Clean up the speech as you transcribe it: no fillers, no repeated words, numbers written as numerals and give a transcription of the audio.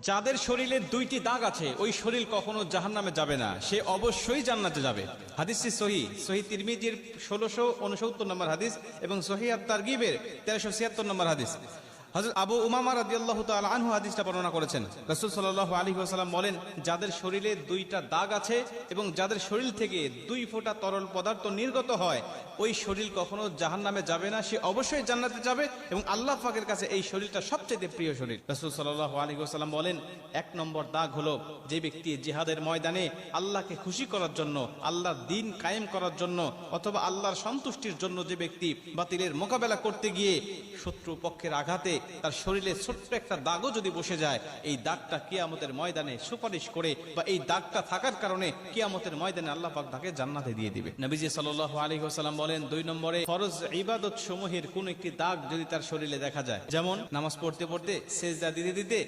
যাদের শরীরে দুইটি দাগ আছে ওই শরীর কখনো জাহান্নামে যাবে না, সে অবশ্যই জান্নাতে যাবে। হাদিসটি সহিহ তিরমিজির 1669 নম্বর হাদিস এবং সহিহ আত-তারগিবের 1376 নম্বর হাদিস। হযরত আবু উমামা রাদিয়াল্লাহু তাআলা আনহু হাদিসটা বর্ণনা করেছেন। রাসূল সাল্লাল্লাহু আলাইহি ওয়াসাল্লাম বলেন, যাদের শরীরে দুইটা দাগ আছে এবং যাদের শরীর থেকে 2 ফোঁটা তরল পদার্থ নির্গত হয় ওই শরীর কখনো জাহান্নামে যাবে না, সে অবশ্যই জান্নাতে যাবে এবং আল্লাহ পাকের কাছে এই শরীরটা সবচেয়ে প্রিয় শরীর। রাসূল সাল্লাল্লাহু আলাইহি ওয়াসাল্লাম বলেন, 1 নম্বর দাগ হলো যে ব্যক্তি জিহাদের ময়দানে আল্লাহকে খুশি করার জন্য, আল্লাহর দ্বীন কায়েম করার জন্য অথবা আল্লাহর সন্তুষ্টির জন্য যে ব্যক্তি বাতিলের মোকাবেলা করতে গিয়ে শত্রু পক্ষের আঘাতে তার শরীরে ছোট্ট একটা দাগও যদি বসে যায়, এই দাগটা কিয়ামতের ময়দানে সুপারিশ করে বা এই দাগটা থাকার কারণে কিয়ামতের ময়দানে আল্লাহ পাক তাকে জান্নাতে দিয়ে দিবে। নবীজি সাল্লাল্লাহু আলাইহি ওয়াসাল্লাম বলেন, 2 নম্বরে ফরজ ইবাদত সমূহের কোন একটি দাগ যদি তার শরীরে দেখা যায়, যেমন নামাজ পড়তে পড়তে সেজদা দিতে দিতে